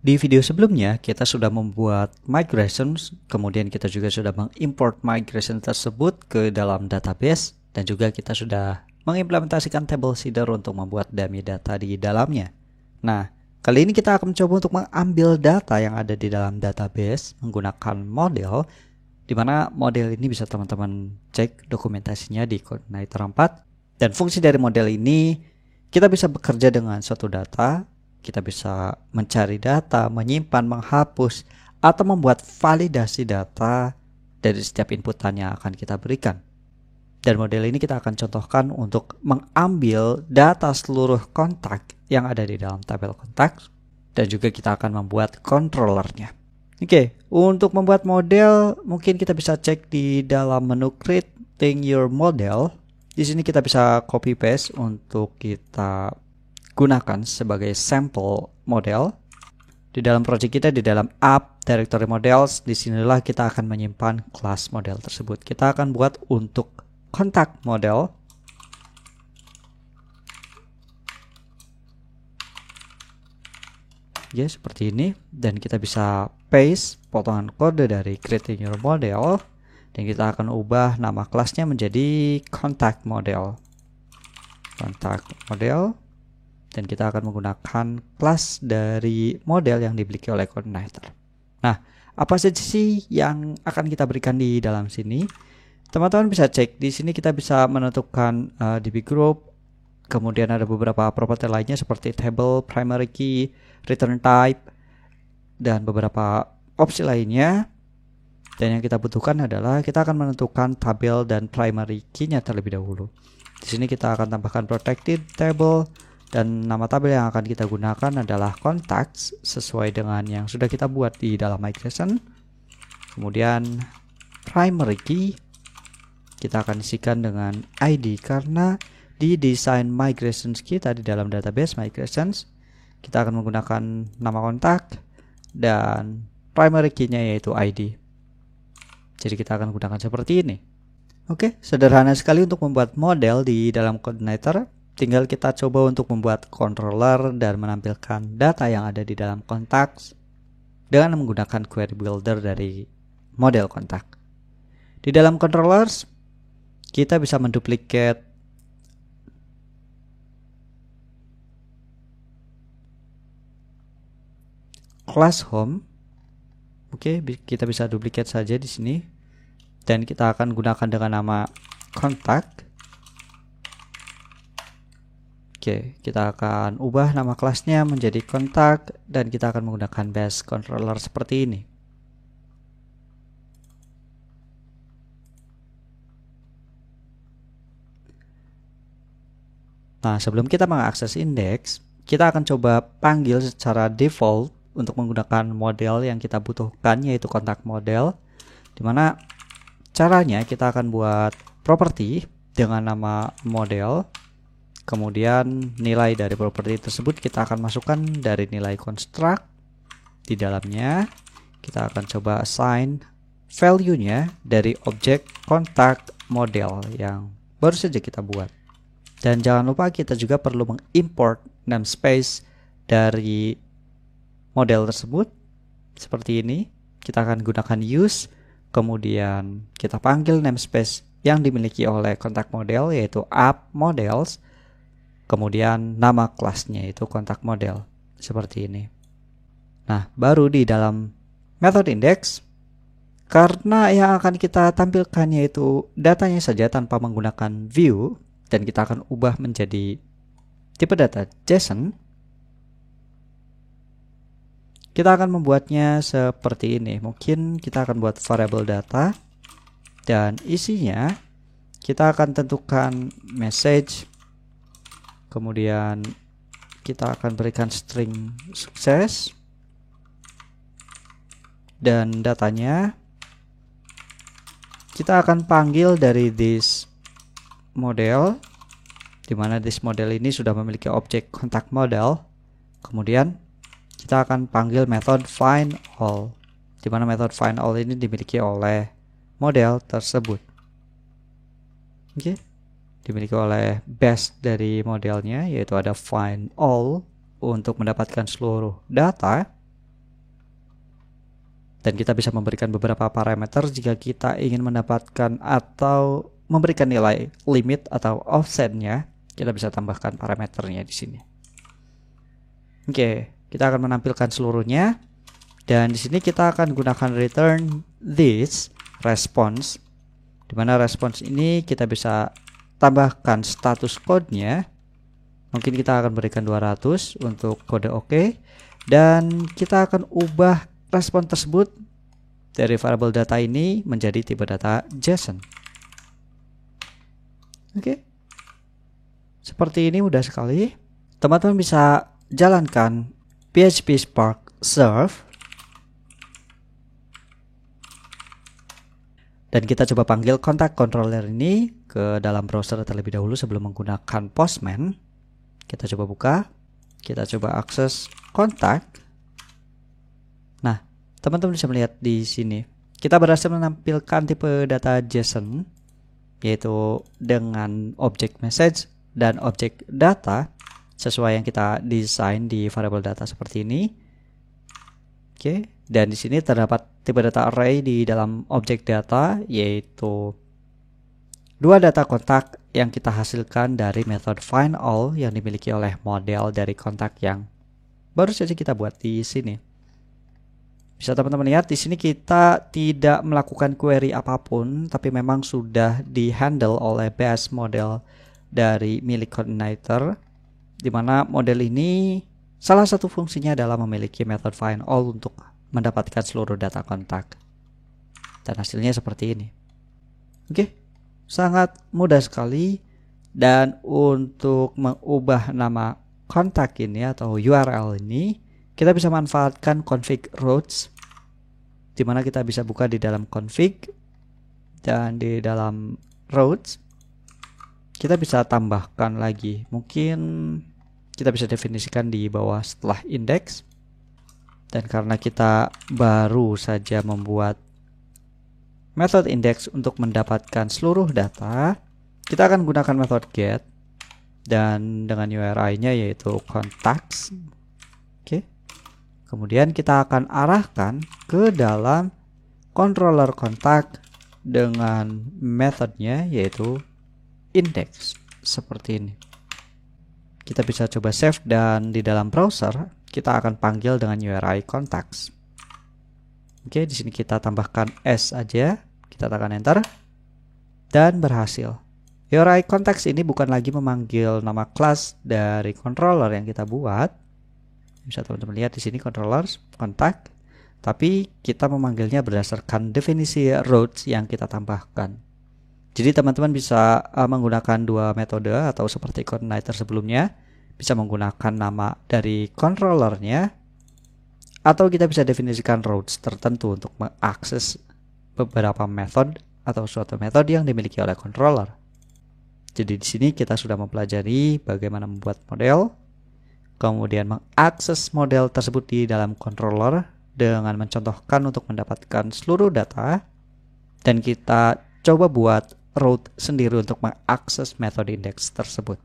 Di video sebelumnya, kita sudah membuat migrations, kemudian kita juga sudah mengimport migration tersebut ke dalam database, dan juga kita sudah mengimplementasikan table seeder untuk membuat dummy data di dalamnya. Nah, kali ini kita akan mencoba untuk mengambil data yang ada di dalam database menggunakan model, di mana model ini bisa teman-teman cek dokumentasinya di Coordinator 4. Dan fungsi dari model ini, kita bisa bekerja dengan suatu data, kita bisa mencari data, menyimpan, menghapus, atau membuat validasi data dari setiap inputan yang akan kita berikan. Dan model ini kita akan contohkan untuk mengambil data seluruh kontak yang ada di dalam tabel kontak, dan juga kita akan membuat controllernya. Oke, untuk membuat model mungkin kita bisa cek di dalam menu Creating Your Model. Di sini kita bisa copy paste untuk kita gunakan sebagai sampel model. Di dalam project kita, di dalam app directory models, disinilah kita akan menyimpan kelas model tersebut. Kita akan buat untuk kontak model. Ya, seperti ini. Dan kita bisa paste potongan kode dari creating your model. Dan kita akan ubah nama kelasnya menjadi contact model. Contact model. Dan kita akan menggunakan kelas dari model yang dimiliki oleh Coordinator. Nah, apa saja sih yang akan kita berikan di dalam sini? Teman-teman bisa cek di sini, kita bisa menentukan DB group, kemudian ada beberapa properti lainnya seperti table, primary key, return type, dan beberapa opsi lainnya. Dan yang kita butuhkan adalah kita akan menentukan tabel dan primary key-nya terlebih dahulu. Di sini kita akan tambahkan protected table. Dan nama tabel yang akan kita gunakan adalah contacts sesuai dengan yang sudah kita buat di dalam migration. Kemudian primary key kita akan isikan dengan ID, karena di desain migrations kita di dalam database migrations kita akan menggunakan nama kontak dan primary key-nya yaitu ID. Jadi kita akan gunakan seperti ini. Oke, sederhana sekali untuk membuat model di dalam Coordinator. Tinggal kita coba untuk membuat controller dan menampilkan data yang ada di dalam kontak dengan menggunakan query builder dari model kontak. Di dalam controllers, kita bisa menduplikat class home. Oke, kita bisa duplikat saja di sini. Dan kita akan gunakan dengan nama kontak. Oke, kita akan ubah nama kelasnya menjadi kontak dan kita akan menggunakan base controller seperti ini. Nah, sebelum kita mengakses indeks, kita akan coba panggil secara default untuk menggunakan model yang kita butuhkan, yaitu kontak model. Dimana caranya kita akan buat property dengan nama model. Kemudian nilai dari properti tersebut kita akan masukkan dari nilai construct. Di dalamnya kita akan coba assign value-nya dari objek contact model yang baru saja kita buat. Dan jangan lupa kita juga perlu mengimport namespace dari model tersebut seperti ini. Kita akan gunakan use, kemudian kita panggil namespace yang dimiliki oleh contact model yaitu app models. Kemudian nama kelasnya itu kontak model seperti ini. Nah, baru di dalam method index, karena yang akan kita tampilkan yaitu datanya saja tanpa menggunakan view, dan kita akan ubah menjadi tipe data JSON, kita akan membuatnya seperti ini. Mungkin kita akan buat variable data dan isinya kita akan tentukan message. Kemudian kita akan berikan string sukses dan datanya kita akan panggil dari this model, di mana this model ini sudah memiliki objek kontak model. Kemudian kita akan panggil method find all, di mana method find all ini dimiliki oleh model tersebut. Oke. Dimiliki oleh base dari modelnya, yaitu ada find all untuk mendapatkan seluruh data. Dan kita bisa memberikan beberapa parameter jika kita ingin mendapatkan atau memberikan nilai limit atau offsetnya. Kita bisa tambahkan parameternya di sini. Oke, kita akan menampilkan seluruhnya. Dan di sini kita akan gunakan return this response, di mana response ini kita bisa tambahkan status code-nya. Mungkin kita akan berikan 200 untuk kode OK, dan kita akan ubah respon tersebut dari variabel data ini menjadi tipe data JSON. Oke. Seperti ini mudah sekali. Teman-teman bisa jalankan PHP Spark Serve. Dan kita coba panggil kontak controller ini ke dalam browser terlebih dahulu sebelum menggunakan Postman. Kita coba buka. Kita coba akses kontak. Nah, teman-teman bisa melihat di sini. Kita berhasil menampilkan tipe data JSON, yaitu dengan objek message dan objek data sesuai yang kita desain di variabel data seperti ini. Oke, dan di sini terdapat tipe data array di dalam objek data, yaitu dua data kontak yang kita hasilkan dari method findAll yang dimiliki oleh model dari kontak yang baru saja kita buat di sini. Bisa teman-teman lihat di sini kita tidak melakukan query apapun, tapi memang sudah dihandle oleh base model dari milik coordinator, di mana model ini salah satu fungsinya adalah memiliki method findAll untuk mendapatkan seluruh data kontak. Dan hasilnya seperti ini. Oke, sangat mudah sekali. Dan untuk mengubah nama kontak ini atau URL ini, kita bisa manfaatkan config routes, di mana kita bisa buka di dalam config, dan di dalam routes kita bisa tambahkan lagi. Mungkin kita bisa definisikan di bawah setelah index. Dan karena kita baru saja membuat method index untuk mendapatkan seluruh data, kita akan gunakan method get dan dengan URI-nya yaitu contacts. Oke. Kemudian kita akan arahkan ke dalam controller kontak dengan metodenya yaitu index seperti ini. Kita bisa coba save dan di dalam browser kita akan panggil dengan URI contacts. Oke, di sini kita tambahkan S aja, kita tekan enter dan berhasil. URI contacts ini bukan lagi memanggil nama kelas dari controller yang kita buat. Bisa teman-teman lihat di sini controllers kontak, tapi kita memanggilnya berdasarkan definisi routes yang kita tambahkan. Jadi teman-teman bisa menggunakan dua metode atau seperti coordinator sebelumnya, bisa menggunakan nama dari controllernya, atau kita bisa definisikan routes tertentu untuk mengakses beberapa method atau suatu metode yang dimiliki oleh controller. Jadi di sini kita sudah mempelajari bagaimana membuat model, kemudian mengakses model tersebut di dalam controller dengan mencontohkan untuk mendapatkan seluruh data, dan kita coba buat route sendiri untuk mengakses metode index tersebut.